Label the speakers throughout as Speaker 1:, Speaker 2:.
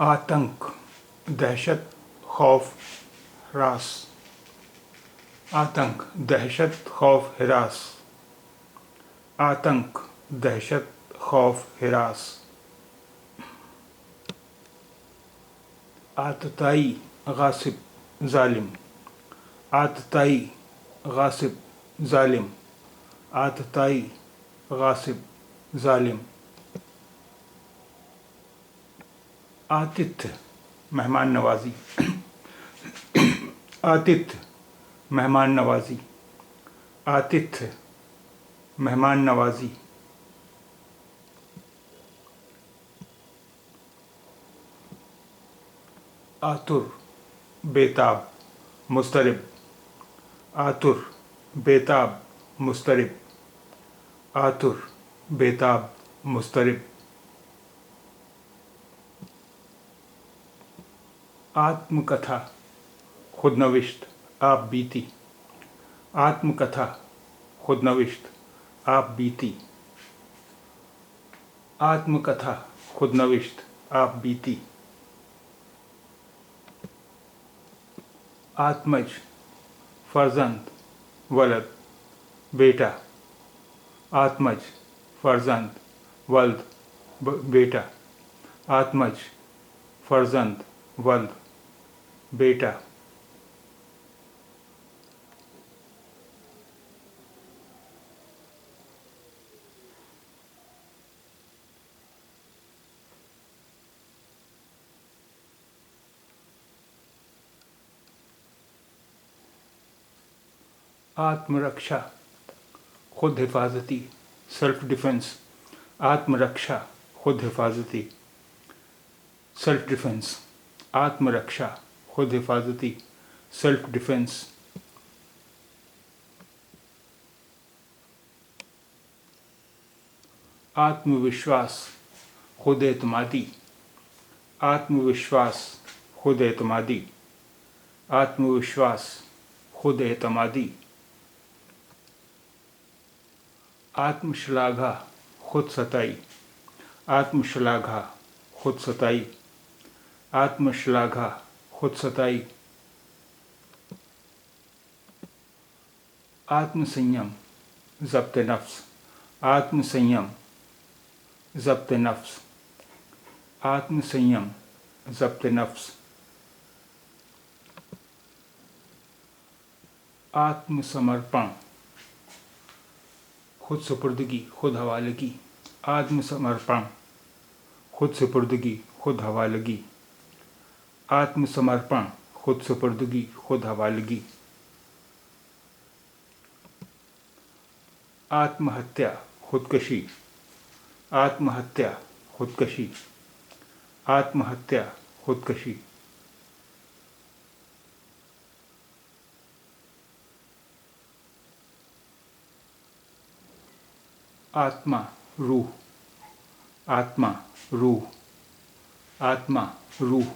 Speaker 1: आतंक, दहशत, खौफ, हरास। आतंक, दहशत, खौफ, हिरास। आतंक, दहशत, खौफ, हिरास। आतताई, गासिब, जालिम। आतताई, गासिब, जालिम। आतताई, गासिब, जालिम। आतिथ्य, मेहमान नवाजी। आतिथ्य, मेहमान नवाजी। आतिथ्य, मेहमान नवाजी। आतुर, बेताब, मुस्तरिब। आतुर, बेताब, मुस्तरिब। आतुर, बेताब, मुस्तरिब। आत्मकथा, खुदनविश्त, आप बीती। आत्मकथा, खुदनविश्त, आप बीती। आत्मकथा, खुदनविश्त, आप बीती। आत्मज, फर्जंद, वलद, बेटा। आत्मज, फर्जंद, वल्द, बेटा। आत्मज, फर्जंद, वल्द, बेटा। आत्मरक्षा, खुद हिफाजती, सेल्फ डिफेंस। आत्मरक्षा, खुद हिफाजती, सेल्फ डिफेंस। आत्मरक्षा, खुद हिफाजती, सेल्फ डिफेंस। आत्मविश्वास, खुद एतमादी। आत्मविश्वास, खुद एतमादी। आत्मविश्वास, खुद एतमादी। आत्मश्लाघा, खुद सताई। आत्मश्लाघा, खुद सताई। आत्मश्लाघा, खुद सताई। आत्मसंयम, ज़ब्त नफ्स। आत्मसंयम, ज़ब्त नफ्स। आत्मसंयम, ज़ब्त नफ्स। आत्मसमर्पण, खुद सुपुर्दगी, खुद हवालगी। आत्मसमर्पण, खुद सुपुर्दगी, खुद हवालगी। आत्मसमर्पण, खुद सुपुर्दगी, खुद हवालगी। आत्महत्या, खुदकशी। आत्महत्या, खुदकशी। आत्महत्या, खुदकशी। आत्मा, रूह। आत्मा, रूह। आत्मा, रूह।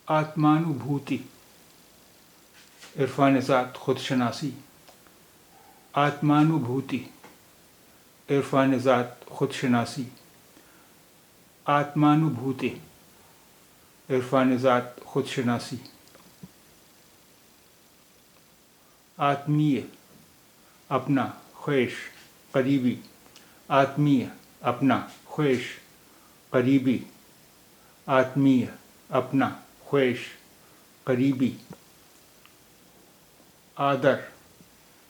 Speaker 1: आत्मानुभूति, इरफान ज़ात, खुद शनासी। आत्मानुभूति, इरफान ज़ात, खुद शनासी। आत्मानुभूति, इरफान ज़ात, खुद शनासी। आत्मीय, अपना, ख्वेश, करीबी। आत्मीय, अपना, ख्वेश, करीबी। आत्मीय, अपना, ख्वेश, करीबी। आदर,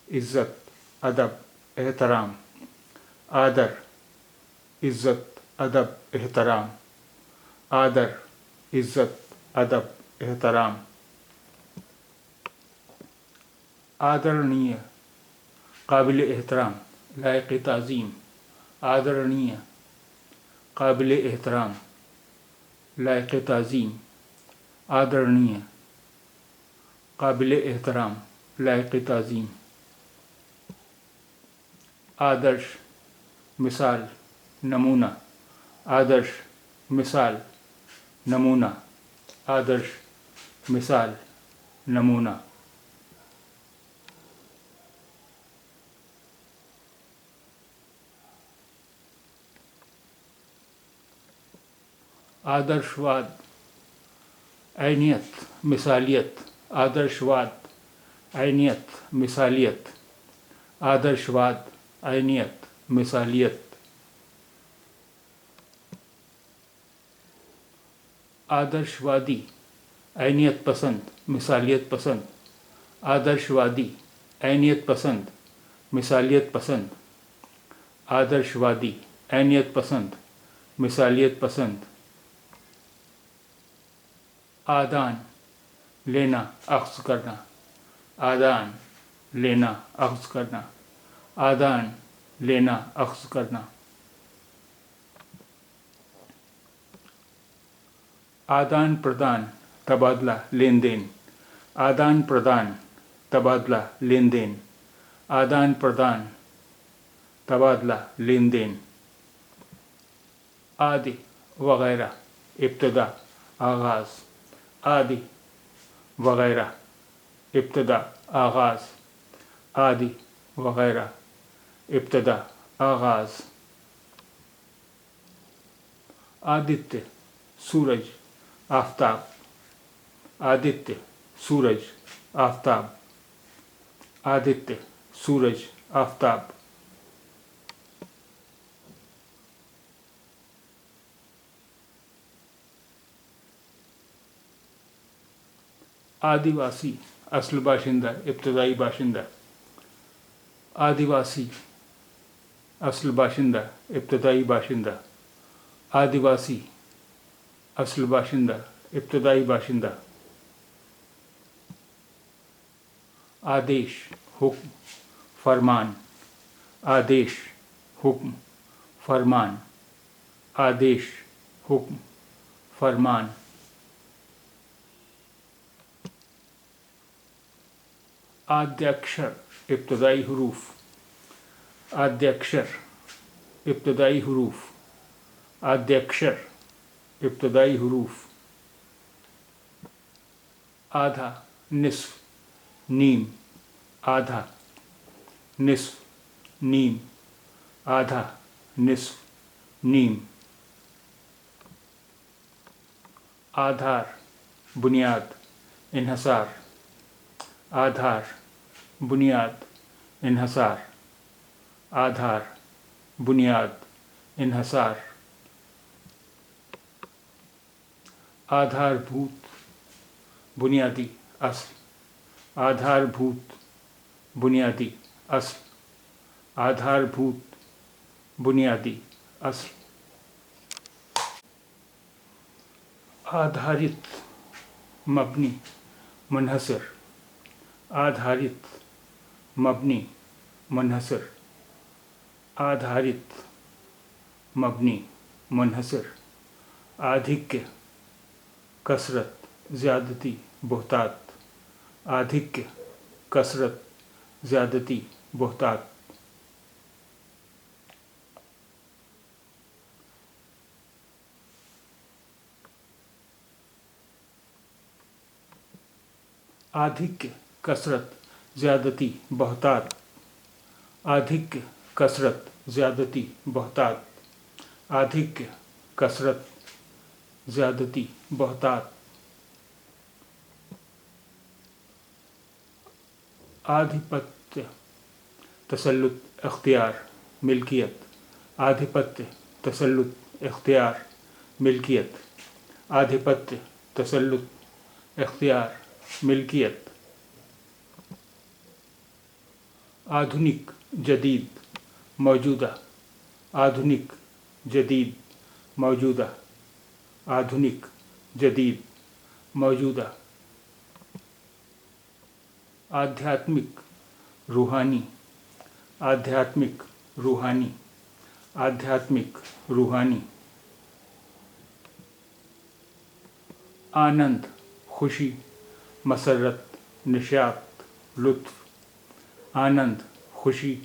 Speaker 1: इज़्ज़त, अदब, एहतराम। आदर, इज़्ज़त, अदब, एहतराम। आदर, इज़्ज़त, अदब, एहतराम। आदरणीय, काबिल एहतराम, लायक ताज़ीम। आदरणीय, काबिल एहतराम, लायक ताज़ीम। आदरणीय, काबिल एहतराम, लायक ताज़ीम। आदर्श, मिसाल, नमूना। आदर्श, मिसाल, नमूना। आदर्श, मिसाल, नमूना। आदर्शवाद, ऐनियत, मिसालियत, आदर्शवाद, ऐनियत, मिसालियत, आदर्शवाद, ऐनियत, मिसालियत, आदर्शवादी, ऐनियत पसंद, मिसालियत पसंद, आदर्शवादी, ऐनियत पसंद, मिसालियत पसंद, आदर्शवादी, ऐनियत पसंद, मिसालियत पसंद, आदान, लेना, अख्ज़ करना, आदान, लेना, अख्ज़ करना, आदान, लेना, अख्ज़ करना, आदान प्रदान, तबादला, लेन देन, आदान प्रदान, तबादला, लेन देन, आदान प्रदान, तबादला, लेन देन, आदि, वगैरह, इब्तदा, आगाज़, आदि, वगैरह, इब्तदा, आगाज़, आदि, वगैरह, इब्तदा, आगाज़, आदित्य, सूरज, आफ़ताब, आदित्य, सूरज, आफ़ताब, आदित्य, सूरज, आफ़ताब, आदिवासी, असल बाशिंदा, इब्तदाई बाशिंदा, आदिवासी, असल बाशिंदा, इब्तदाई बाशिंदा, आदिवासी, असल बाशिंदा, इब्तदाई बाशिंदा, आदेश, हुक्म, फरमान, आदेश, हुक्म, फरमान, आदेश, हुक्म, फरमान, आद्याक्षर, इब्तदाई हुरूफ, आद्याक्षर, इब्तदाई हुरूफ, आद्याक्षर, इब्तदाई हुरूफ, आधा, निस्फ, नीम, आधा, निस्फ, नीम, आधा, निस्फ, नीम, आधार, बुनियाद, इन्हसार, आधार, बुनियाद, इन्हसार, आधार, बुनियाद, इन्हसार, आधारभूत, बुनियादी, असल, आधारभूत, बुनियादी, असल, आधारभूत, बुनियादी, असल, आधारित, मबनी, मुनहसर, आधारित, मबनी, मुनहसर, आधारित, मबनी, मुनहसर, आधिक्य, कसरत, ज़्यादती, बोहतात, आधिक्य, कसरत, ज़्यादती, बोहतात, आधिक्य, कसरत, ज़्यादती, बोहतात, आधिक्य, कसरत, ज़्यादती, बोहतात, आधिक्य, कसरत, ज़्यादती, बोहतात, आधिपत्य, तसल्लुत, इख्तियार, मिल्कियत, आधिपत्य, तसल्लुत, इख्तियार, मिल्कियत, आधिपत्य, तसल्लुत, इख्तियार, मिल्कियत, आधुनिक, जदीद, मौजूदा, आधुनिक, जदीद, मौजूदा, आधुनिक, जदीद, मौजूदा, आध्यात्मिक, रूहानी, आध्यात्मिक, रूहानी, आध्यात्मिक, रूहानी, आनंद, खुशी, मसरत, निशात, लुत्फ, आनंद, खुशी,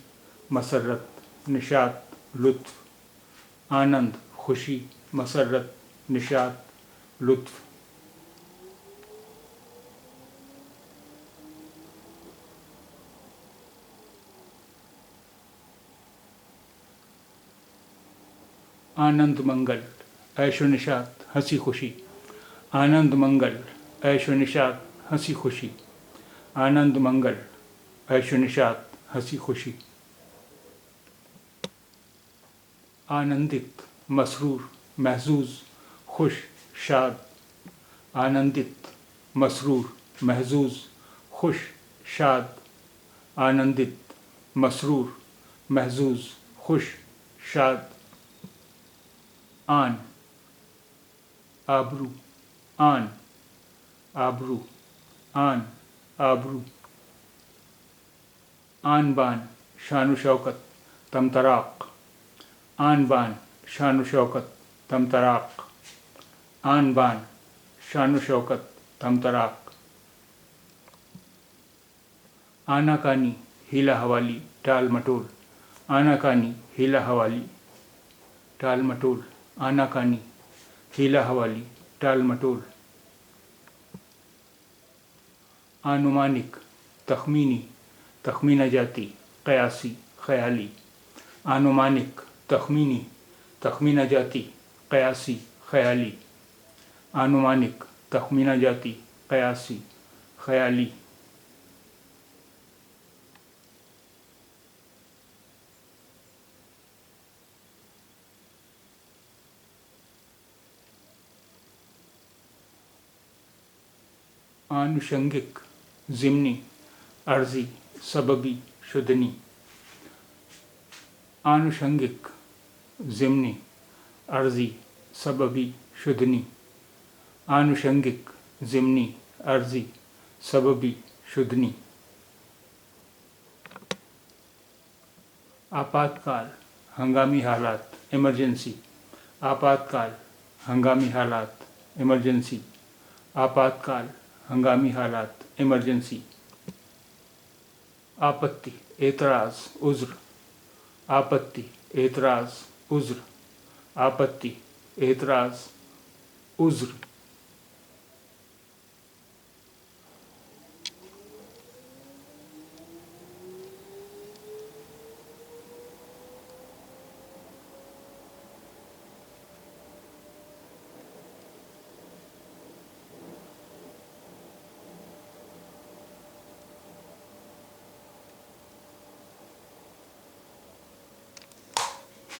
Speaker 1: मसरत, निशात, लुत्फ, आनंद, खुशी, मसरत, निशात, लुत्फ, आनंद मंगल, عیش و نشاط ہنسی خوشی آنند منگل عیش و نشاط ہنسی خوشی آنند منگل عیش و نشاط ہنسی خوشی آنندت مسرور محظوظ خوش شاد آنندت مسرور محظوظ خوش شاد آنندت مسرور محظوظ خوش شاد آن آبرو آن آبرو آن آبرو آن بان شان و شوکت طمطراق آن بان شان و شوکت طمطراق آن بان شان و شوکت طمطراق آنا کانی ہیلا حوالی ٹال مٹول آنا کانی ہیلا حوالی ٹال مٹول آنا کانی ہیلا حوالی ٹال مٹول آنمانک تخمینی تخمینہ جاتی قیاسی خیالی آنمانک تخمینی تخمینہ جاتی قیاسی خیالی آنمانک تخمینہ جاتی قیاسی خیالی آنوشنگک ضمنی عرضی سببی شدنی آنوشنگک ضمنی عرضی سببی شدنی آنوشنگک ضمنی عرضی سببی شدنی آپات کال ہنگامی حالات ایمرجنسی آپات کال ہنگامی حالات ایمرجنسی آپات کال ہنگامی حالات ایمرجنسی آپتی اعتراض عذر آپتی اعتراض عذر آپتی اعتراض عذر